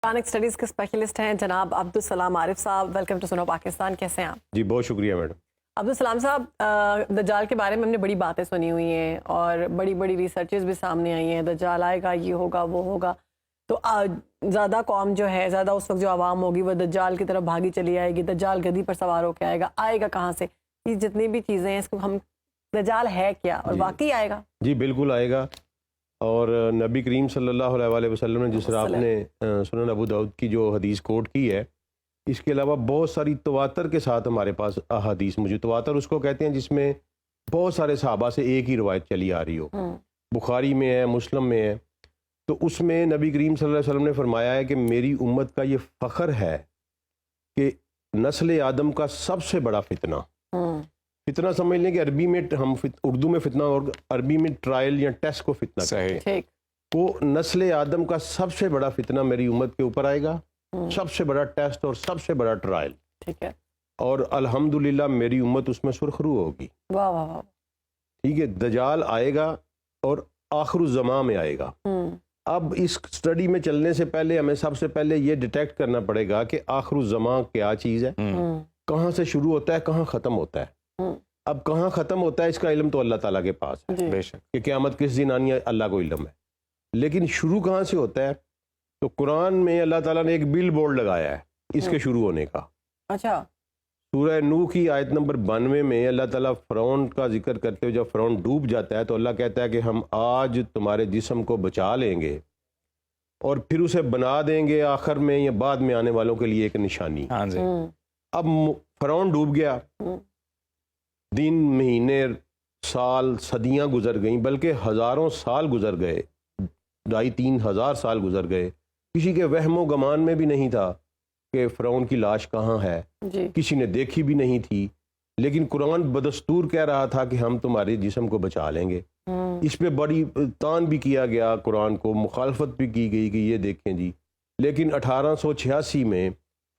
Quranic studies کے specialist ہیں جناب عبدالسلام عارف صاحب. ویلکم ٹو سنو پاکستان. کیسے ہیں آپ؟ جی بہت شکریہ میڈم. عبدالسلام صاحب، دجال کے بارے میں ہم نے بڑی باتیں سنی ہوئی ہیں اور بڑی بڑی ریسرچز بھی سامنے آئی ہیں. دجال آئے گا، یہ ہوگا، وہ ہوگا. تو زیادہ قوم جو ہے، زیادہ اس وقت جو عوام ہوگی وہ دجال کی طرف بھاگی چلی آئے گی. دجال گدی پر سوار ہو کے آئے گا کہاں سے؟ یہ جتنی بھی چیزیں ہیں، اس کو ہم دجال ہے کیا اور واقعی آئے گا؟ جی بالکل آئے گا. اور نبی کریم صلی اللہ علیہ وسلم نے جس طرح آپ نے سنن ابو داؤد کی جو حدیث کوٹ کی ہے، اس کے علاوہ بہت ساری تواتر کے ساتھ ہمارے پاس احادیث موجود. تواتر اس کو کہتے ہیں جس میں بہت سارے صحابہ سے ایک ہی روایت چلی آ رہی ہو. بخاری میں ہے، مسلم میں ہے. تو اس میں نبی کریم صلی اللہ علیہ وسلم نے فرمایا ہے کہ میری امت کا یہ فخر ہے کہ نسل آدم کا سب سے بڑا فتنہ، فتنہ سمجھ لیں کہ عربی میں ہم اردو میں فتنہ اور عربی میں ٹرائل یا ٹیسٹ کو فتنہ کہتے ہیں. وہ نسل آدم کا سب سے بڑا فتنہ میری امت کے اوپر آئے گا، سب سے بڑا ٹیسٹ اور سب سے بڑا ٹرائل. ٹھیک ہے. اور الحمدللہ میری امت اس میں سرخرو ہوگی. واہ واہ واہ. ٹھیک ہے. دجال آئے گا اور آخر الزماں میں آئے گا. اب اس سٹڈی میں چلنے سے پہلے ہمیں سب سے پہلے یہ ڈیٹیکٹ کرنا پڑے گا کہ آخر الزماں کیا چیز ہے، کہاں سے شروع ہوتا ہے، کہاں ختم ہوتا ہے. اب کہاں ختم ہوتا ہے اس کا علم تو اللہ تعالیٰ کے پاس ہے، بے شک کہ قیامت کس دن آنی ہے اللہ کو علم ہے. لیکن شروع کہاں سے ہوتا ہے؟ تو قرآن میں اللہ تعالیٰ نے ایک بل بورڈ لگایا ہے اس کے شروع ہونے کا. اچھا. سورہ نوح کی آیت نمبر 92 میں اللہ تعالیٰ فرعون کا ذکر کرتے ہوئے جب فرعون ڈوب جاتا ہے تو اللہ کہتا ہے کہ ہم آج تمہارے جسم کو بچا لیں گے اور پھر اسے بنا دیں گے آخر میں یا بعد میں آنے والوں کے لیے ایک نشانی. اب فرعون ڈوب گیا، دن، مہینے، سال، صدیاں گزر گئیں، بلکہ ہزاروں سال گزر گئے، 2500-3000 سال گزر گئے. کسی کے وہم و گمان میں بھی نہیں تھا کہ فرعون کی لاش کہاں ہے، کسی نے دیکھی بھی نہیں تھی. لیکن قرآن بدستور کہہ رہا تھا کہ ہم تمہارے جسم کو بچا لیں گے. اس پہ بڑی تان بھی کیا گیا، قرآن کو مخالفت بھی کی گئی کہ یہ دیکھیں جی. لیکن 1886 میں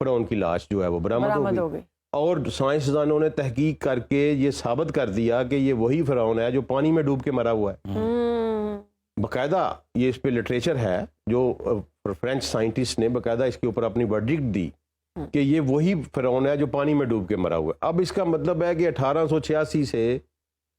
فرعون کی لاش جو ہے وہ برآمد ہو گئی اور سائنسدانوں نے تحقیق کر کے یہ ثابت کر دیا کہ یہ وہی فرعون ہے جو پانی میں ڈوب کے مرا ہوا ہے. باقاعدہ یہ اس پہ لٹریچر ہے، جو فرینچ سائنٹسٹ نے باقاعدہ اس کے اوپر اپنی ورڈکٹ دی کہ یہ وہی فرعون ہے جو پانی میں ڈوب کے مرا ہوا ہے. اب اس کا مطلب ہے کہ 1886 سے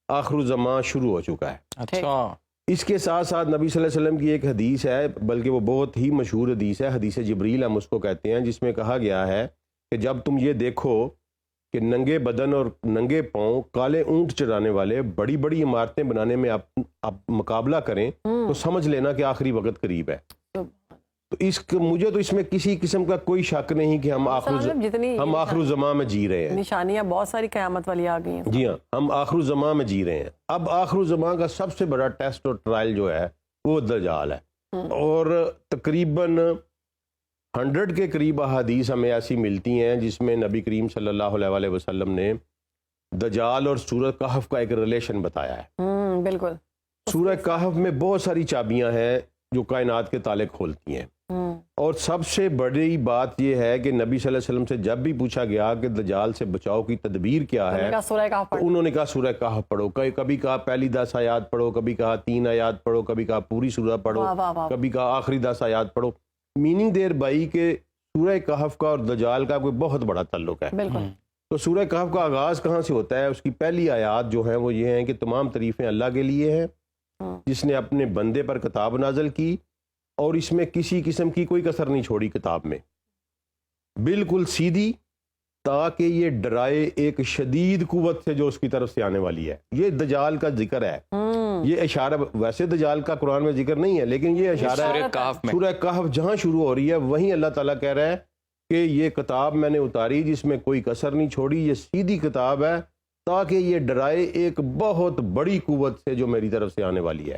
آخر الزمان شروع ہو چکا ہے. اچھا. اس کے ساتھ ساتھ نبی صلی اللہ علیہ وسلم کی ایک حدیث ہے، بلکہ وہ بہت ہی مشہور حدیث ہے، حدیث جبریل ہم اس کو کہتے ہیں، جس میں کہا گیا ہے کہ جب تم یہ دیکھو کہ ننگے بدن اور ننگے پاؤں کالے اونٹ چرانے والے بڑی بڑی عمارتیں بنانے میں آپ مقابلہ کریں تو سمجھ لینا کہ آخری وقت قریب ہے. تو مجھے تو اس میں کسی قسم کا کوئی شک نہیں کہ ہم آخر الزماں میں جی رہے ہیں. نشانیاں بہت ساری قیامت والی آ گئی ہیں. جی ہاں، ہم آخر الزماں میں جی رہے ہیں. اب آخر الزماں کا سب سے بڑا ٹیسٹ اور ٹرائل جو ہے وہ دجال ہے. اور تقریباً 100 کے قریب احادیث ہمیں ایسی ملتی ہیں جس میں نبی کریم صلی اللہ علیہ وسلم نے دجال اور سورہ کہف کا ایک ریلیشن بتایا ہے. بالکل. سورہ کہف میں بہت ساری چابیاں ہیں جو کائنات کے تالے کھولتی ہیں. اور سب سے بڑی بات یہ ہے کہ نبی صلی اللہ علیہ وسلم سے جب بھی پوچھا گیا کہ دجال سے بچاؤ کی تدبیر کیا ہے، انہوں نے کہا سورہ کہف پڑھو. کبھی کہا پہلی 10 آیات پڑھو، کبھی کہا 3 آیات پڑھو، کبھی کہا پوری سورہ پڑھو، کبھی کہا آخری 10 آیات پڑھو. میننگ دیر بائی کہ سورہ کہف کا اور دجال کا کوئی بہت بڑا تعلق ہے. تو سورہ کہف کا آغاز کہاں سے ہوتا ہے؟ اس کی پہلی آیات جو ہیں وہ یہ ہیں کہ تمام تعریفیں اللہ کے لیے ہیں جس نے اپنے بندے پر کتاب نازل کی اور اس میں کسی قسم کی کوئی کسر نہیں چھوڑی کتاب میں، بالکل سیدھی، تاکہ یہ ڈرائے ایک شدید قوت سے جو اس کی طرف سے آنے والی ہے. یہ دجال کا ذکر ہے. یہ اشارہ، ویسے دجال کا قرآن میں ذکر نہیں ہے لیکن یہ اشارہ ہے سورہ کہف جہاں شروع ہو رہی ہے وہیں اللہ تعالیٰ کہہ رہا ہے کہ یہ کتاب میں نے اتاری جس میں کوئی کسر نہیں چھوڑی، یہ سیدھی کتاب ہے تاکہ یہ ڈرائے ایک بہت بڑی قوت سے جو میری طرف سے آنے والی ہے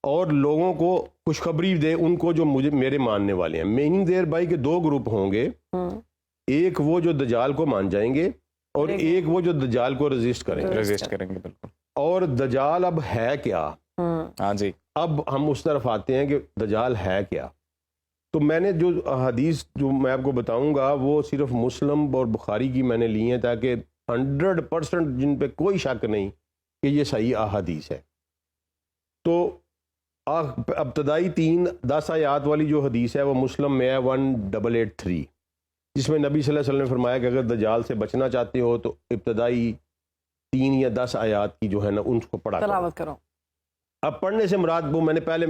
اور لوگوں کو خوشخبری دے، ان کو جو میرے ماننے والے ہیں. میننگ دیر بائی کے 2 گروپ ہوں گے، ایک وہ جو دجال کو مان جائیں گے اور ایک وہ جو دجال کو رزسٹ کریں گے. بالکل. اور دجال اب ہے کیا؟ ہاں جی. اب ہم اس طرف آتے ہیں کہ دجال ہے کیا. تو میں نے جو حدیث جو میں آپ کو بتاؤں گا وہ صرف مسلم اور بخاری کی میں نے لی ہیں تاکہ 100% جن پہ کوئی شک نہیں کہ یہ صحیح احادیث ہے. تو ابتدائی 10 آیات والی جو حدیث ہے وہ مسلم میں ہے 1883، جس میں نبی صلی اللہ علیہ وسلم نے فرمایا کہ اگر دجال سے بچنا چاہتے ہو تو ابتدائی 3 یا 10 آیات کی جو ہے نا ان کو پڑھا تلاوت کرو. اب پڑھنے سے مراد، وہ میں نے پہلے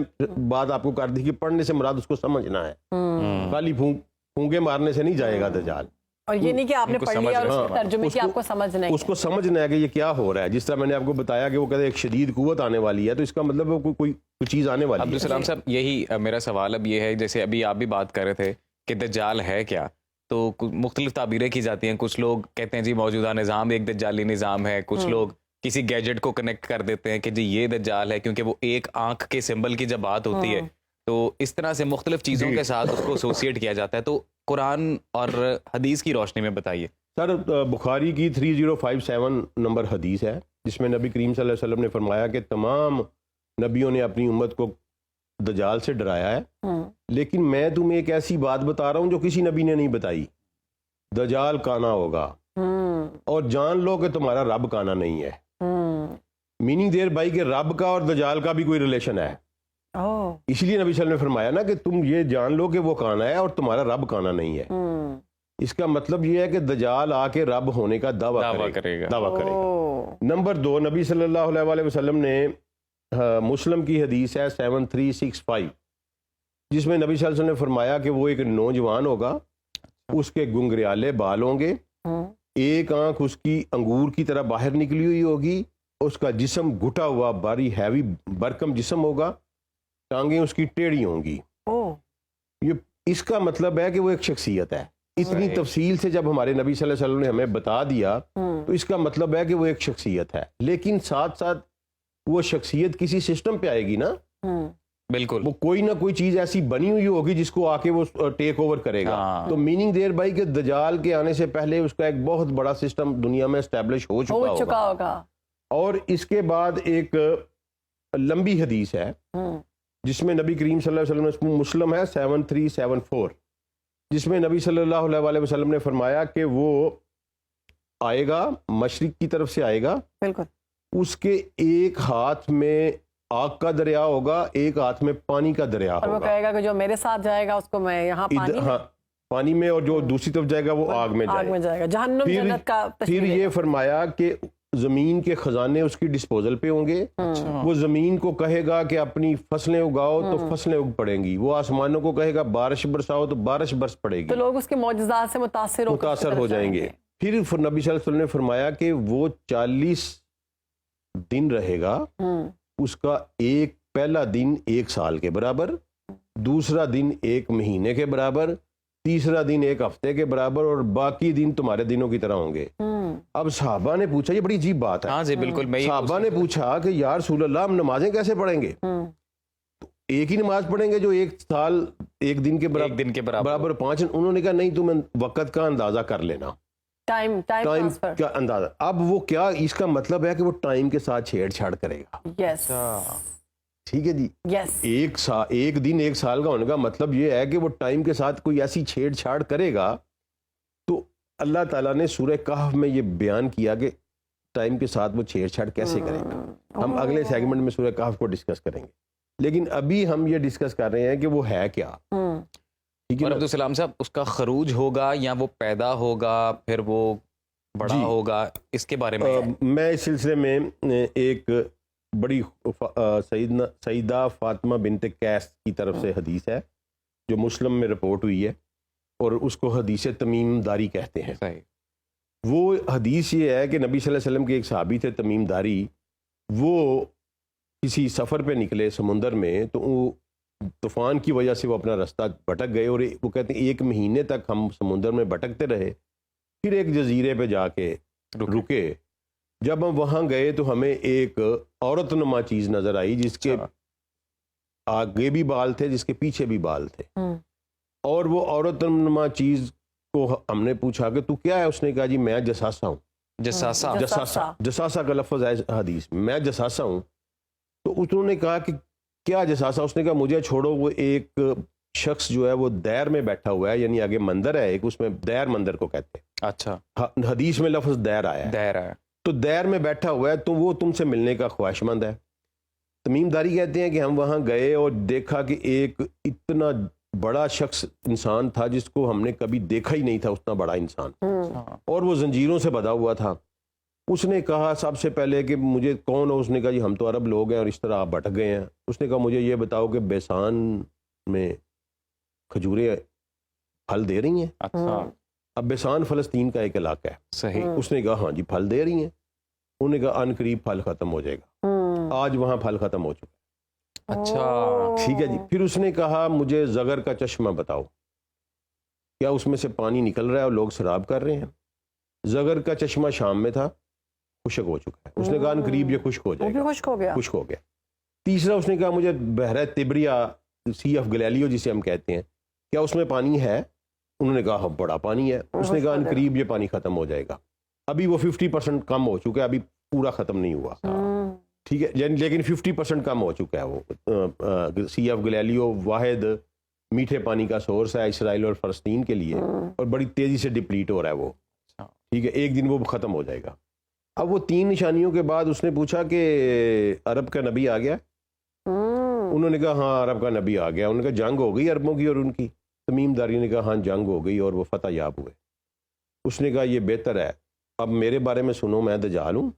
بات آپ کو کر دی کہ پڑھنے سے مراد اس کو سمجھنا ہے، خالی پھونکے مارنے سے نہیں جائے گا دجال. اور یہ نہیں کہ آپ نے پڑھ لیا اور اس کے ترجمے کی آپ کو سمجھنا ہے، اس کو سمجھنا ہے کہ یہ کیا ہو رہا ہے. جس طرح میں نے آپ کو بتایا کہ وہ کہتے ہیں ایک شدید قوت آنے والی ہے، تو اس کا مطلب ہے کوئی چیز آنے والی ہے. عبدالسلام صاحب، یہی میرا سوال اب یہ ہے، جیسے ابھی آپ بھی بات کر رہے تھے کہ دجال ہے کیا، تو مختلف تعبیریں کی جاتی ہیں. کچھ لوگ کہتے ہیں جی موجودہ نظام ایک دجالی نظام ہے، کچھ لوگ کسی گیجٹ کو کنیکٹ کر دیتے ہیں کہ جی یہ دجال ہے کیونکہ وہ ایک آنکھ کے سمبل کی جب بات ہوتی ہے تو اس طرح سے مختلف چیزوں کے ساتھ اس کو ایسوسیٹ کیا جاتا ہے. تو قرآن اور حدیث کی روشنی میں بتائیے. سر، بخاری کی 3057 نمبر حدیث ہے جس میں نبی کریم صلی اللہ علیہ وسلم نے فرمایا کہ تمام نبیوں نے اپنی امت کو دجال سے ڈرایا ہے، لیکن میں تمہیں ایک ایسی بات بتا رہا ہوں جو کسی نبی نے نہیں بتائی. دجال کانا ہوگا اور جان لو کہ تمہارا رب کانا نہیں ہے. میننگ دیر بھائی کہ رب کا اور دجال کا بھی کوئی ریلیشن ہے. اس لیے نبی صلی اللہ علیہ وسلم نے فرمایا نا کہ تم یہ جان لو کہ وہ کانا ہے اور تمہارا رب کانا نہیں ہے. اس کا مطلب یہ ہے کہ دجال آ کے رب ہونے کا دعویٰ کرے گا. نمبر 2، نبی صلی اللہ علیہ وسلم نے مسلم کی حدیث ہے 7365، جس میں نبی صلی اللہ علیہ وسلم نے فرمایا کہ وہ ایک نوجوان ہوگا، اس کے گنگریالے بال ہوں گے، ایک آنکھ اس کی انگور کی طرح باہر نکلی ہوئی ہوگی، اس کا جسم گھٹا ہوا بھاری ہیوی برکم جسم ہوگا، ٹانگیں اس کی ٹیڑھی ہوں گی. یہ اس کا مطلب ہے کہ وہ ایک شخصیت ہے. اتنی تفصیل سے جب ہمارے نبی صلی اللہ علیہ وسلم نے ہمیں بتا دیا تو اس کا مطلب ہے کہ وہ ایک شخصیت ہے. لیکن ساتھ ساتھ وہ شخصیت کسی سسٹم پہ آئے گی نا، بالکل، وہ کوئی نہ کوئی چیز ایسی بنی ہوئی ہوگی جس کو آ کے وہ ٹیک اوور کرے گا. تو میننگ دیر بھائی کہ دجال کے آنے سے پہلے اس کا ایک بہت بڑا سسٹم دنیا میں اسٹیبلش ہو چکا ہوگا. اور اس کے بعد ایک لمبی حدیث ہے جس میں نبی کریم صلی اللہ علیہ وسلم، مسلم ہے 7374، جس میں نبی صلی اللہ علیہ وسلم نے فرمایا کہ وہ آئے گا، مشرق کی طرف سے آئے گا، بالکل، اس کے ایک ہاتھ میں آگ کا دریا ہوگا، ایک ہاتھ میں پانی کا دریا ہوگا. اور وہ کہے گا کہ جو میرے ساتھ جائے گا اس کو میں یہاں پانی میں، اور جو دوسری طرف جائے گا وہ آگ میں جائے گا. جہنم جنت کا. پھر یہ فرمایا کہ زمین کے خزانے اس کی ڈسپوزل پہ ہوں گے. وہ زمین کو کہے گا کہ اپنی فصلیں اگاؤ تو فصلیں اگ پڑیں گی. وہ آسمانوں کو کہے گا بارش برساؤ تو بارش برس پڑے گی. تو لوگ اس کے معجزات سے متاثر ہو جائیں گے. پھر نبی صلی اللہ علیہ وسلم نے فرمایا کہ وہ 40 دن رہے گا، اس کا ایک پہلا دن 1 سال کے برابر، دوسرا دن 1 مہینے کے برابر، تیسرا دن 1 ہفتے کے برابر، اور باقی دن تمہارے دنوں کی طرح ہوں گے. اب صحابہ نے پوچھا، یہ بڑی عجیب بات ہے. ہاں جی بالکل. صحابہ نے پوچھا کہ یا رسول اللہ، ہم نمازیں کیسے پڑھیں گے؟ ایک ہی نماز پڑھیں گے جو 1 سال 1 دن کے برابر 5. انہوں نے کہا نہیں، تم وقت کا اندازہ کر لینا، ٹائم کا اندازہ. اب وہ کیا، اس کا مطلب ہے کہ وہ ٹائم کے ساتھ چھیڑ چھاڑ کرے گا. یس، ٹھیک ہے جی. ایک دن 1 سال کا ہونے کا مطلب یہ ہے کہ وہ ٹائم کے ساتھ کوئی ایسی چھیڑ چھاڑ کرے گا. تو اللہ تعالیٰ نے سورہ کہف میں یہ بیان کیا کہ ٹائم کے ساتھ وہ چھیڑ چھاڑ کیسے کرے گا. ہم اگلے سیگمنٹ میں سورہ کہف کو ڈسکس کریں گے، لیکن ابھی ہم یہ ڈسکس کر رہے ہیں کہ وہ ہے کیا. اور عبدالسلام صاحب، اس کا خروج ہوگا یا وہ پیدا ہوگا پھر وہ بڑا ہوگا، اس کے بارے میں اس سلسلے میں ایک بڑی سیدہ فاطمہ بنت قیس کی طرف سے حدیث ہے جو مسلم میں رپورٹ ہوئی ہے، اور اس کو حدیث تمیم داری کہتے ہیں. وہ حدیث یہ ہے کہ نبی صلی اللہ علیہ وسلم کے ایک صحابی تھے تمیم داری. وہ کسی سفر پہ نکلے سمندر میں، تو طوفان کی وجہ سے وہ اپنا راستہ بھٹک گئے، اور وہ کہتے ہیں 1 مہینے تک ہم سمندر میں بھٹکتے رہے. پھر ایک جزیرے پہ جا کے رکے. جب ہم وہاں گئے تو ہمیں ایک عورت نما چیز نظر آئی جس کے آگے بھی بال تھے، جس کے پیچھے بھی بال تھے. اور وہ عورت نما چیز کو ہم نے پوچھا کہ تو کیا ہے؟ اس نے کہا جی میں جساسا ہوں. جساسا کا لفظ ہے حدیث، میں جساسا ہوں. تو انہوں نے کہا کہ کیا جساسا؟ اس نے کہا مجھے چھوڑو، وہ ایک شخص جو ہے وہ دیر میں بیٹھا ہوا ہے، یعنی آگے مندر ہے ایک، اس میں دیر مندر کو کہتے ہیں. اچھا، حدیث میں لفظ دیر آیا ہے. تو دیر میں بیٹھا ہوا ہے، تو وہ تم سے ملنے کا خواہش مند ہے. تمیم داری کہتے ہیں کہ ہم وہاں گئے اور دیکھا کہ ایک اتنا بڑا شخص انسان تھا جس کو ہم نے کبھی دیکھا ہی نہیں تھا، اتنا بڑا انسان، اور وہ زنجیروں سے بندھا ہوا تھا. اس نے کہا سب سے پہلے کہ مجھے کون ہو؟ اس نے کہا جی ہم تو عرب لوگ ہیں اور اس طرح آپ بھٹک گئے ہیں. اس نے کہا مجھے یہ بتاؤ کہ بیسان میں کھجوریں پھل دے رہی ہیں؟ اچھا اب بیسان فلسطین کا ایک علاقہ ہے. صحیح. اس نے کہا ہاں جی پھل دے رہی ہیں. انہوں نے کہا ان قریب پھل ختم ہو جائے گا. آج وہاں پھل ختم ہو چکا. اچھا ٹھیک ہے جی. پھر اس نے کہا مجھے زغر کا چشمہ بتاؤ، کیا اس میں سے پانی نکل رہا ہے اور لوگ شراب کر رہے ہیں؟ زغر کا چشمہ شام میں تھا، خشک ہو چکا ہے. اس نے کہا ان قریب یہ خشک ہو وہ جائے بھی گا. خشک ہو گیا. خشک ہو گیا. تیسرا اس نے کہا مجھے بحیرہ تبریا، سی آف گلیلیو جسے ہم کہتے ہیں، کیا اس میں پانی ہے؟ انہوں نے کہا بڑا پانی ہے. اس نے کہا ان قریب یہ پانی ختم ہو جائے گا. ابھی وہ 50% کم ہو چکا ہے، ابھی پورا ختم نہیں ہوا. ٹھیک ہے، لیکن 50% کم ہو چکا ہے. وہ سی آف گلیلیو واحد میٹھے پانی کا سورس ہے اسرائیل اور فلسطین کے لیے، اور بڑی تیزی سے ڈپلیٹ ہو رہا ہے وہ. ٹھیک ہے، ایک دن وہ ختم ہو جائے گا. اب وہ 3 نشانیوں کے بعد اس نے پوچھا کہ عرب کا نبی آ گیا؟ انہوں نے کہا ہاں عرب کا نبی آ گیا. انہوں نے کہا جنگ ہو گئی عربوں کی اور ان کی؟ تمیم داری نے کہا ہاں جنگ ہو گئی اور وہ فتح یاب ہوئے. اس نے کہا یہ بہتر ہے، اب میرے بارے میں سنو، میں دجال ہوں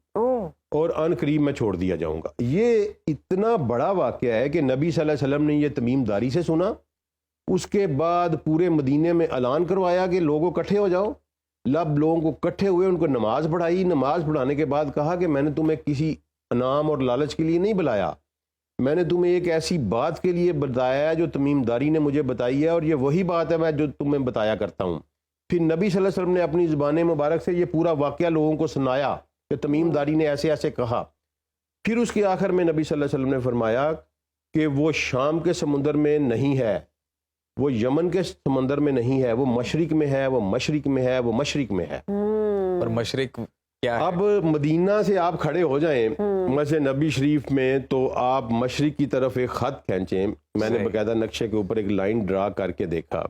اور ان قریب میں چھوڑ دیا جاؤں گا. یہ اتنا بڑا واقعہ ہے کہ نبی صلی اللہ علیہ وسلم نے یہ تمیم داری سے سنا. اس کے بعد پورے مدینے میں اعلان کروایا کہ لوگوں اکٹھے ہو جاؤ. لب لوگوں کو اکٹھے ہوئے، ان کو نماز پڑھائی. نماز پڑھانے کے بعد کہا کہ میں نے تمہیں کسی انعام اور لالچ کے لیے نہیں بلایا، میں نے تمہیں ایک ایسی بات کے لیے بتایا جو تمیم داری نے مجھے بتائی ہے، اور یہ وہی بات ہے میں جو تمہیں بتایا کرتا ہوں. پھر نبی صلی اللہ علیہ وسلم نے اپنی زبان مبارک سے یہ پورا واقعہ لوگوں کو سنایا کہ تمیم داری نے ایسے ایسے کہا. پھر اس کے آخر میں نبی صلی اللہ علیہ وسلم نے فرمایا کہ وہ شام کے سمندر میں نہیں ہے، وہ یمن کے سمندر میں نہیں ہے، وہ مشرق میں ہے، وہ مشرق میں ہے، وہ مشرق میں ہے. اور مشرق کیا ہے؟ اب مدینہ سے آپ کھڑے ہو جائیں مسجد نبی شریف میں تو آپ مشرق کی طرف ایک خط کھینچیں. میں نے باقاعدہ نقشے کے اوپر ایک لائن ڈرا کر کے دیکھا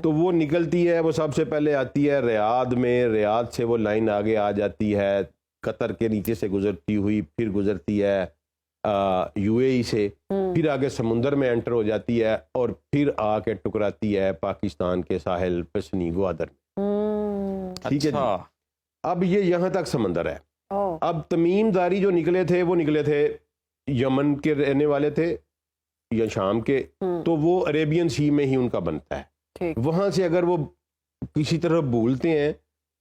تو وہ نکلتی ہے، وہ سب سے پہلے آتی ہے ریاض میں، ریاض سے وہ لائن آگے آ جاتی ہے قطر کے نیچے سے گزرتی ہوئی، پھر گزرتی ہے یو اے ای سے، پھر آگے سمندر میں انٹر ہو جاتی ہے اور پھر آ کے ٹکراتی ہے پاکستان کے ساحل پسنی گوادر. ٹھیک ہے جی. اب یہ یہاں تک سمندر ہے. اب تمیم داری جو نکلے تھے وہ نکلے تھے یمن کے رہنے والے تھے یا شام کے، تو وہ عریبین سی میں ہی ان کا بنتا ہے. وہاں سے اگر وہ کسی طرف بھولتے ہیں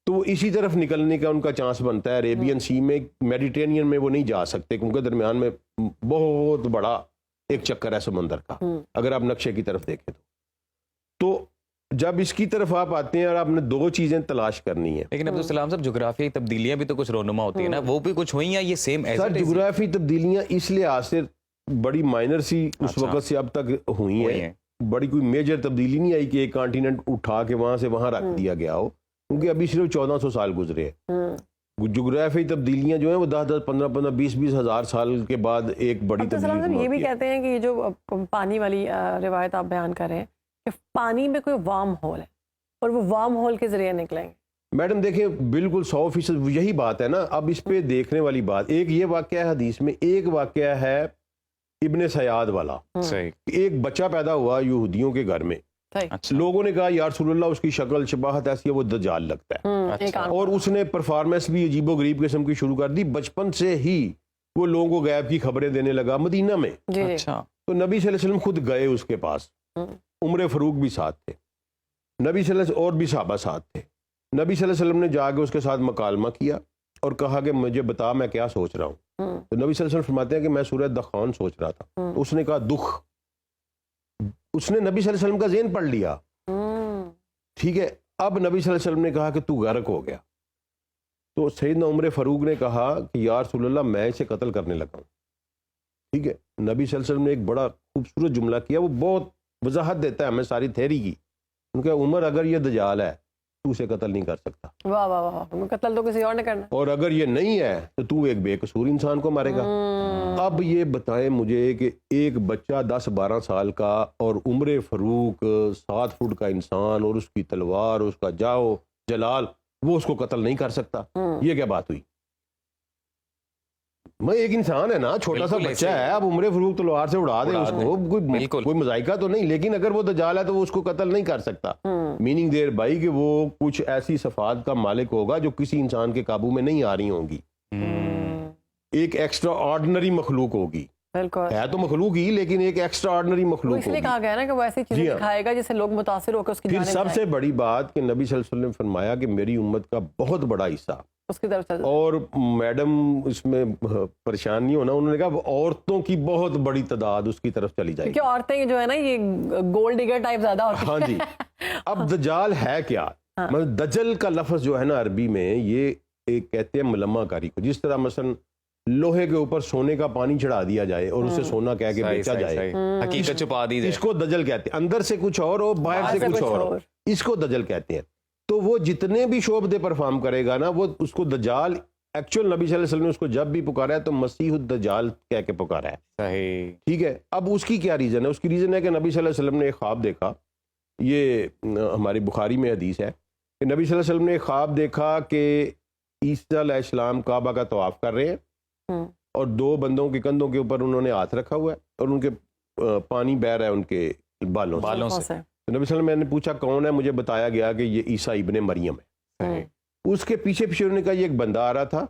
تو وہ اسی طرف نکلنے کا ان کا چانس بنتا ہے. عریبین سی میں، میڈیٹرینین میں وہ نہیں جا سکتے کیونکہ درمیان میں بہت بڑا ایک چکر ہے سمندر کا، اگر آپ نقشے کی طرف دیکھیں تو جب اس کی طرف آپ آتے ہیں اور آپ نے 2 چیزیں تلاش کرنی ہے. لیکن عبدالسلام صاحب جغرافیائی تبدیلیاں بھی تو کچھ رونما ہوتی ہیں نا، وہ بھی کچھ ہوئی ہیں یہ سیم ایز سر؟ جغرافی تبدیلیاں اس لحاظ سے بڑی مائنر سی اس وقت سے اب تک ہوئی ہیں، بڑی کوئی میجر تبدیلی نہیں آئی کہ ایک کانٹیننٹ اٹھا کے وہاں سے وہاں رکھ دیا گیا ہو، کیونکہ ابھی صرف 1400 سال گزرے ہیں. جغرافی تبدیلیاں جو ہیں وہ 10 15 20 ہزار سال کے بعد ایک بڑی تبدیلی. یہ بھی کہتے ہیں کہ یہ جو پانی والی روایت آپ بیان کر رہے ہیں کہ پانی میں کوئی وارم ہول ہے اور وہ وارم ہول کے ذریعے نکلیں گے. میڈم دیکھیں بالکل 100% یہی بات ہے نا. اب اس پہ دیکھنے والی بات ایک یہ واقعہ ہے حدیث میں، ایک واقعہ ہے ابن سیاد والا. ایک بچہ پیدا ہوا یہودیوں کے گھر میں. لوگوں نے کہا یا رسول اللہ اس کی شکل شباہت ایسی ہے وہ دجال لگتا ہے، اور اس نے پرفارمنس بھی عجیب و غریب قسم کی شروع کر دی. بچپن سے ہی وہ لوگوں کو غیب کی خبریں دینے لگا مدینہ میں. تو نبی صلی اللہ علیہ وسلم خود گئے اس کے پاس، عمر فاروق بھی ساتھ تھے، نبی صلی اللہ علیہ وسلم اور بھی صحابہ ساتھ تھے. نبی صلی اللہ علیہ وسلم نے جا کے اس کے ساتھ مکالمہ کیا اور کہا کہ مجھے بتا میں کیا سوچ رہا ہوں. تو نبی صلی اللہ علیہ وسلم فرماتے ہیں کہ میں سورہ دخان سوچ رہا تھا. تو اس نے کہا دکھ. اس نے نبی صلی اللہ علیہ وسلم کا ذہن پڑھ لیا. ٹھیک ہے، اب نبی صلی اللہ علیہ وسلم نے کہا کہ تو غرق ہو گیا. تو سیدنا عمر فاروق نے کہا کہ یا رسول اللہ میں اسے قتل کرنے لگا ہوں. ٹھیک ہے، نبی صلی اللہ علیہ وسلم نے ایک بڑا خوبصورت جملہ کیا، وہ بہت وضاحت دیتا ہے ہمیں ساری تھیری کی. ان کا عمر اگر یہ دجال ہے تو اسے قتل نہیں کر سکتا. واہ واہ واہ، قتل تو کسی اور نے کرنا. اور اگر یہ نہیں ہے تو تو ایک بے قصور انسان کو مارے گا. اب یہ بتائیں مجھے کہ ایک بچہ 10-12 سال کا اور عمر فاروق 7 فٹ کا انسان اور اس کی تلوار، اس کا جاؤ جلال، وہ اس کو قتل نہیں کر سکتا. یہ کیا بات ہوئی؟ میں ایک انسان ہے نا, چھوٹا سا بالکل بچہ ایسے ہے, اب عمر فروخ تلوار سے اڑا دے اس کو, بالکل. کوئی مذائقہ تو نہیں, لیکن اگر وہ دجال ہے تو وہ اس کو قتل نہیں کر سکتا. میننگ دیر بھائی کہ وہ کچھ ایسی صفات کا مالک ہوگا جو کسی انسان کے قابو میں نہیں آ رہی ہوں گی, ایک ایکسٹرا آرڈنری مخلوق ہوگی. بالکل ہے تو مخلوق ہی, لیکن ایک ایکسٹرا آرڈنری وہ مخلوق اس لیے ہوگی. کہا گیا نا کہ وہ ایسی چیزیں دکھائے گا جس سے لوگ متاثر ہو کے اس کی پھر جانب سب جائیں. سے بڑی بات کہ نبی صلی اللہ علیہ وسلم نے فرمایا کہ میری امت کا بہت بڑا حصہ, اس کی طرف چل اور میڈم اس میں پریشان نہیں ہونا, انہوں نے کہا عورتوں کی بہت بڑی تعداد اس کی طرف چلی جائے گی. کیونکہ عورتیں جو ہے نا یہ گولڈ ڈگر ٹائپ زیادہ ہوتی ہیں. ہاں جی. اب دجال ہے کیا؟ مطلب دجل کا لفظ جو ہے نا عربی میں, یہ ایک کہتے ہیں ملمہ کاری کو, جس طرح مثلا لوہے کے اوپر سونے کا پانی چڑھا دیا جائے اور اسے سونا کہہ کے بیچا جائے, حقیقت چھپا دی جائے, اس کو دجل کہتے ہیں. اندر سے کچھ اور باہر سے کچھ اور, اس کو دجل کہتے ہیں. تو وہ جتنے بھی شعبے پرفارم کرے گا نا, وہ اس کو دجال, ایکچوئل نبی صلی اللہ علیہ وسلم نے اس کو جب بھی پکارا ہے تو مسیح الدجال کہہ کے پکارا ہے. صحیح, ٹھیک ہے. اب اس کی کیا ریزن ہے؟ اس کی ریزن ہے کہ نبی صلی اللہ علیہ وسلم نے ایک خواب دیکھا, یہ ہماری بخاری میں حدیث ہے کہ نبی صلی اللہ علیہ وسلم نے ایک خواب دیکھا کہ عیسیٰ علیہ السلام کعبہ کا طواف کر رہے ہیں اور دو بندوں کے کندھوں کے اوپر انہوں نے ہاتھ رکھا ہوا ہے اور ان کے پانی بہ رہا ہے ان کے بالوں سے. تو نبی صلی اللہ علیہ وسلم, میں نے پوچھا کون ہے, مجھے بتایا گیا کہ یہ عیسیٰ ابن مریم ہے. اس کے پیچھے انہوں نے کہا یہ ایک بندہ آ رہا تھا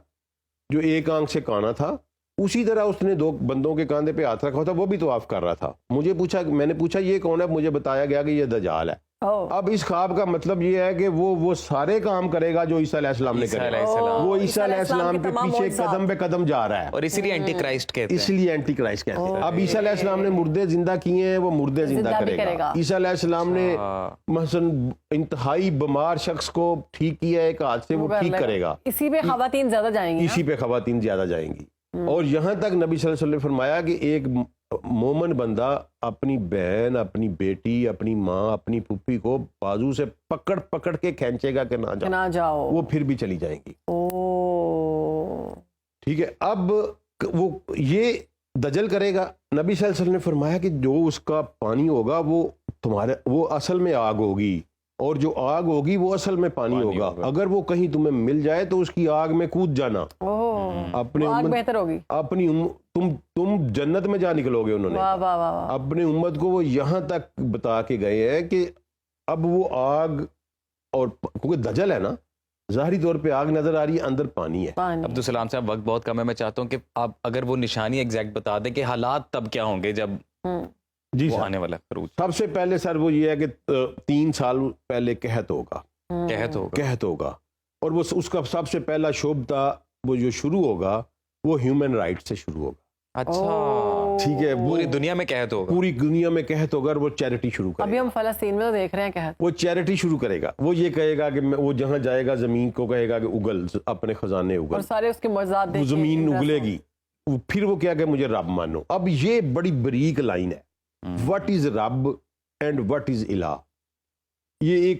جو ایک آنکھ سے کانا تھا, اسی طرح اس نے دو بندوں کے کاندھے پہ ہاتھ رکھا تھا, وہ بھی طواف کر رہا تھا. میں نے پوچھا یہ کون ہے, مجھے بتایا گیا کہ یہ دجال ہے. اب اس خواب کا مطلب یہ ہے کہ وہ سارے کام کرے گا جو عیسیٰ علیہ السلام نے کرے. وہ عیسیٰ علیہ السلام کے پیچھے قدم پہ قدم جا رہا ہے, اور اسی لیے اینٹی کرائسٹ کہتے ہیں. اس لیے اینٹی کرائسٹ کہتے ہیں. اب عیسیٰ علیہ السلام نے مردے زندہ کیے ہیں, وہ مردے زندہ کرے گا. عیسیٰ علیہ السلام نے مثلا انتہائی بیمار شخص کو ٹھیک کیا ایک ہاتھ سے, وہ ٹھیک کرے گا. اسی پہ خواتین زیادہ جائیں گی, اسی پہ خواتین زیادہ جائیں گی. اور یہاں تک نبی صلی اللہ علیہ وسلم نے فرمایا کہ ایک مومن بندہ اپنی بہن, اپنی بیٹی, اپنی ماں, اپنی پھوپھی کو بازو سے پکڑ پکڑ کے کھینچے گا کہ نہ جاؤ, وہ پھر بھی چلی جائیں گی. ٹھیک ہے. اب وہ یہ دجل کرے گا. نبی صلی اللہ علیہ وسلم نے فرمایا کہ جو اس کا پانی ہوگا وہ اصل میں آگ ہوگی, اور جو آگ ہوگی وہ اصل میں پانی ہوگا. اگر وہ کہیں تمہیں مل جائے تو اس کی آگ میں کود جانا, اپنی بہتر ہوگی. اپنی تم جنت میں جا نکلو گے. انہوں نے اپنی امت کو وہ یہاں تک بتا کے گئے ہیں کہ اب وہ آگ, اور کیونکہ دجل ہے نا, ظاہری طور پہ آگ نظر آ رہی ہے, اندر پانی ہے. عبدالسلام صاحب وقت بہت کم ہے, میں چاہتا ہوں کہ آپ اگر وہ نشانی ایگزیکٹ بتا دیں کہ حالات تب کیا ہوں گے جب جی وہ آنے والا خروج. سب سے پہلے سر وہ یہ ہے کہ 3 سال پہلے قحط ہوگا, قحط ہوگا, اور وہ اس کا سب سے پہلا شعبہ وہ جو شروع ہوگا وہ ہیومن رائٹ سے شروع ہوگا. اچھا, ٹھیک ہے. پوری دنیا میں قحط ہوگا, پوری دنیا میں قحط ہوگا, اور وہ چیریٹی شروع کرے گا. ابھی ہم فلسطین میں تو دیکھ رہے ہیں قحط. وہ چیریٹی شروع کرے گا. وہ یہ کہے گا کہ وہ جہاں جائے گا زمین کو کہے گا کہ اگل, اپنے خزانے اگل, اور سارے اس کے معجزات دیکھ, زمین اگلے گی. پھر وہ کیا کہ مجھے رب مانو. اب یہ بڑی بریک لائن ہے, وٹ از رب اینڈ وٹ از الہ. یہ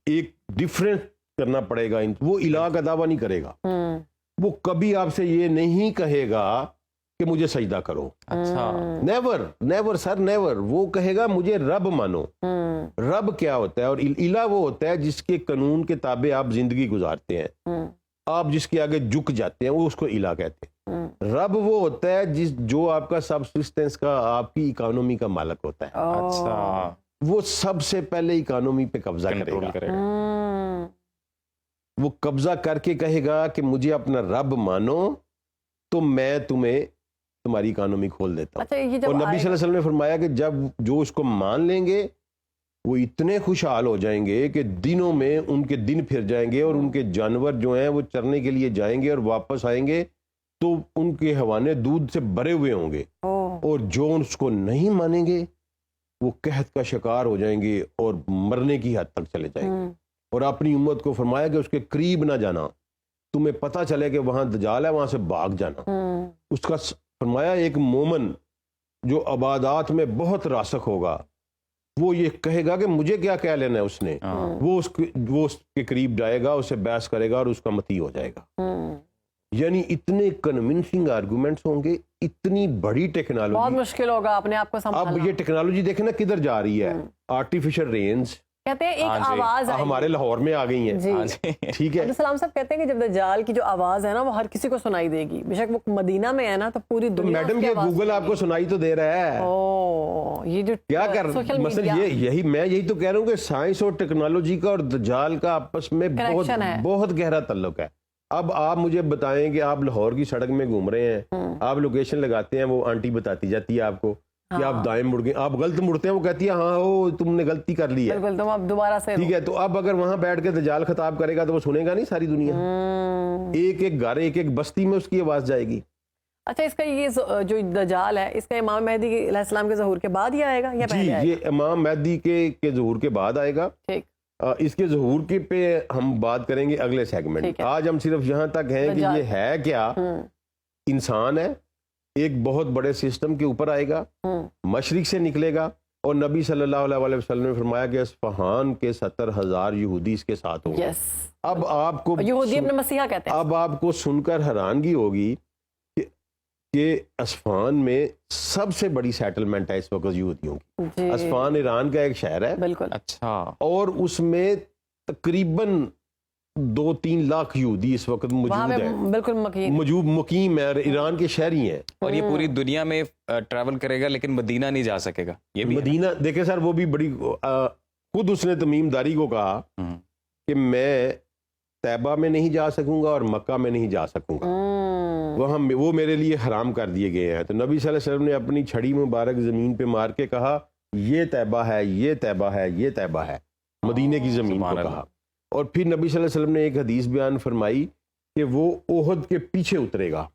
ایک ڈفرینس کرنا پڑے گا. وہ الہ کا دعویٰ نہیں کرے گا, وہ کبھی آپ سے یہ نہیں کہے گا کہ مجھے سجدہ کرو. اچھا, نیور, نیور سر, نیور. وہ کہے گا مجھے رب مانو. رب کیا ہوتا ہے, اور الہ وہ ہوتا ہے جس کے قانون کے تابع آپ زندگی گزارتے ہیں, آپ جس کے آگے جھک جاتے ہیں, وہ اس کو الہ کہتے ہیں. رب وہ ہوتا ہے جو آپ کا سبسسٹنس کا, آپ کی اکانومی کا مالک ہوتا ہے. اچھا, وہ سب سے پہلے اکانومی پہ قبضہ کرے گا. وہ قبضہ کر کے کہے گا کہ مجھے اپنا رب مانو تو میں تمہاری اکانومی کھول دیتا ہوں. اور نبی صلی اللہ علیہ وسلم نے فرمایا کہ جب جو اس کو مان لیں گے وہ اتنے خوشحال ہو جائیں گے کہ دنوں میں ان کے دن پھر جائیں گے, اور ان کے جانور جو ہیں وہ چرنے کے لیے جائیں گے اور واپس آئیں گے تو ان کے حوانے دودھ سے بھرے ہوئے ہوں گے. اور جو اس کو نہیں مانیں گے وہ قحط کا شکار ہو جائیں گے اور مرنے کی حد تک چلے جائیں گے. اور اپنی امت کو فرمایا کہ اس کے قریب نہ جانا, تمہیں پتہ چلے کہ وہاں دجال ہے, وہاں سے بھاگ جانا. اس کا فرمایا ایک مومن جو عبادات میں بہت راسخ ہوگا وہ یہ کہے گا کہ مجھے کیا کہہ لینا ہے اس نے. وہ اس کے قریب جائے گا, اسے بحث کرے گا اور اس کا متی ہو جائے گا. یعنی اتنے کنونسنگ آرگومنٹس ہوں گے, اتنی بڑی ٹیکنالوجی, بہت مشکل ہوگا اپنے آپ کو سنبھالنا. اب یہ ٹیکنالوجی دیکھیں نا کدھر جا رہی ہے. آرٹیفیشل رینز, کہتے ہیں ایک ہاں جی، آواز آئی ہمارے لاہور میں آ گئی ہیں. جی ہاں جی ٹھیک ہے, عبدالسلام صاحب کہتے ہیں کہ جب دجال کی جو آواز ہے نا وہ ہر کسی کو سنائی دے گی, بے شک وہ مدینہ میں ہے نا تو پوری تو دنیا میڈم اس کی یہ آواز گوگل آپ کو سنائی تو دے رہا ہے. او یہ جو کیا کر سوشل مثلا میڈیا یہی میں یہی تو کہہ رہا ہوں کہ سائنس اور ٹیکنالوجی کا اور دجال کا آپس میں بہت Connection ہے. بہت گہرا تعلق ہے. اب آپ مجھے بتائیں کہ آپ لاہور کی سڑک میں گھوم رہے ہیں, آپ لوکیشن لگاتے ہیں, وہ آنٹی بتاتی جاتی ہے آپ کو کہ آپ دائیں مڑ گئے, آپ غلط مڑتے ہیں, وہ کہتی ہے ہاں وہ تم نے غلطی کر لی ہے. بالکل, تم اب دوبارہ سے ٹھیک ہے, تو اب اگر وہاں بیٹھ کے دجال خطاب کرے گا تو وہ سنے گا نہیں ساری دنیا, ایک ایک گھر ایک ایک بستی میں اس کی آواز جائے گی. اچھا اس کا یہ جو دجال ہے اس کا امام مہدی علیہ السلام کے ظہور کے بعد ہی آئے گا یا جی پہلے آئے گا؟ یہ امام مہدی کے ظہور کے بعد آئے گا. ٹھیک, اس کے ظہور کے پہ ہم بات کریں گے اگلے سیگمنٹ. ٹھیک ہے. آج ہم صرف یہاں تک ہیں کہ دجال. یہ ہے کیا, انسان ہے, ایک بہت بڑے سسٹم کے اوپر آئے گا, مشرق سے نکلے گا, اور نبی صلی اللہ علیہ وسلم نے فرمایا کہ اصفہان کے 70,000 یہودی اس کے ساتھ ہوں گے. یس, اب آپ کو یہودی اپنے مسیحا کہتے ہیں. اب آپ کو سن کر حیرانگی ہوگی کہ اصفہان میں سب سے بڑی سیٹلمنٹ ہے اس وقت یہودیوں کی. جی اصفہان ایران کا ایک شہر ہے, بالکل, اچھا اور اس میں تقریباً 2-3 لاکھ یہودی اس وقت وہاں موجود پہ ہیں, بالکل مقیم ہے, اور ایران کے شہری ہیں. اور یہ پوری دنیا میں ٹریول کرے گا لیکن مدینہ نہیں جا سکے گا, یہ بھی مدینہ دیکھیں سر, وہ بھی بڑی خود اس نے تمیم داری کو کہا کہ میں طیبہ میں نہیں جا سکوں گا اور مکہ میں نہیں جا سکوں گا, وہ میرے لیے حرام کر دیے گئے ہیں. تو نبی صلی اللہ علیہ وسلم نے اپنی چھڑی مبارک زمین پہ مار کے کہا یہ طیبہ ہے, یہ طیبہ ہے, یہ طیبہ ہے, مدینے کی زمین کو کہا. اور پھر نبی صلی اللہ علیہ وسلم نے ایک حدیث بیان فرمائی کہ وہ احد کے پیچھے اترے گا,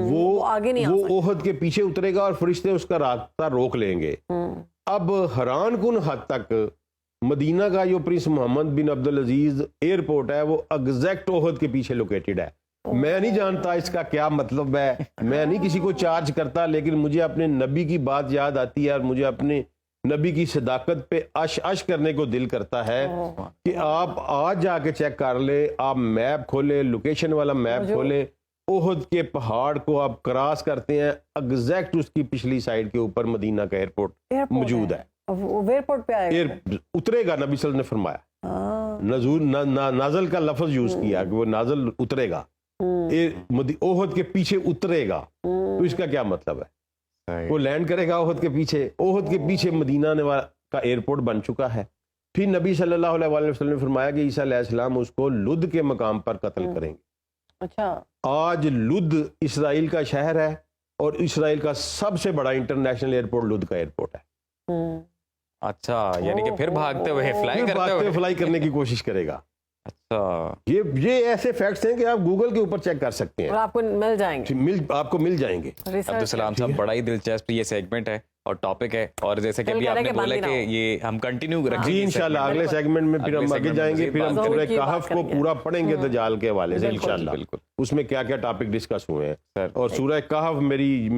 وہ آگے نہیں وہ احد کے پیچھے اترے گا اور فرشتے اس کا راستہ روک لیں گے. اب حیران کن حد تک مدینہ کا جو پرنس محمد بن عبدالعزیز ایئرپورٹ ہے وہ ایگزیکٹ احد کے پیچھے لوکیٹڈ ہے. میں نہیں جانتا اس کا کیا مطلب ہے, میں نہیں کسی کو چارج کرتا, لیکن مجھے اپنے نبی کی بات یاد آتی ہے اور مجھے اپنے نبی کی صداقت پہ اش کرنے کو دل کرتا ہے کہ آپ آج جا کے چیک کر لیں, آپ میپ کھولیں, لوکیشن والا میپ کھولیں, احد کے پہاڑ کو آپ کراس کرتے ہیں, ایگزیکٹ اس کی پچھلی سائڈ کے اوپر مدینہ کا ایئرپورٹ موجود ہے. ایئرپورٹ پہ آئے گا, اترے گا, نبی صلی اللہ علیہ وسلم نے فرمایا, نازل کا لفظ یوز کیا کہ وہ نازل اترے گا, احد کے پیچھے اترے گا. تو اس کا کیا مطلب ہے, وہ لینڈ کرے گا احد کے پیچھے, احد کے پیچھے مدینہ کا ایئرپورٹ بن چکا ہے. پھر نبی صلی اللہ علیہ وسلم نے فرمایا کہ عیسیٰ علیہ السلام اس کو لد کے مقام پر قتل کریں گے. اچھا, آج لد اسرائیل کا شہر ہے اور اسرائیل کا سب سے بڑا انٹرنیشنل ایئرپورٹ لد کا ایئرپورٹ ہے. اچھا, یعنی کہ پھر بھاگتے ہوئے فلائی کرتے ہوئے فلائی کرنے کی کوشش کرے گا. اچھا, یہ ایسے فیکٹس ہیں کہ آپ گوگل کے اوپر چیک کر سکتے ہیں, اور آپ کو مل جائیں گے, آپ کو مل جائیں گے. عبدالسلام صاحب بڑا ہی دلچسپ یہ سیگمنٹ ہے اور ٹاپک ہے, اور جیسے کہ ابھی آپ نے بولا کہ یہ ہم کنٹینیو رکھیں جی انشاءاللہ اگلے سیگمنٹ میں پھر ہم آگے جائیں گے, پھر ہم سورہ کہف کو پورا پڑھیں گے دجال کے حوالے سے انشاءاللہ. بالکل, اس میں کیا کیا ٹاپک ڈسکس ہوئے ہیں. اور سورہ کہف میری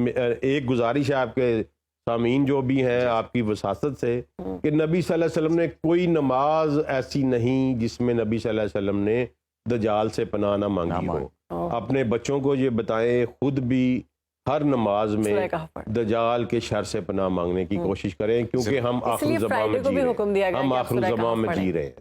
ایک گزارش ہے آپ کے سامعین جو بھی ہیں آپ کی وساطت سے, کہ نبی صلی اللہ علیہ وسلم نے کوئی نماز ایسی نہیں جس میں نبی صلی اللہ علیہ وسلم نے دجال سے پناہ نہ مانگی ہو. اپنے بچوں کو یہ بتائیں, خود بھی ہر نماز میں دجال کے شر سے پناہ مانگنے کی کوشش کریں, کیونکہ ہم آخر زمان میں جی رہے ہیں.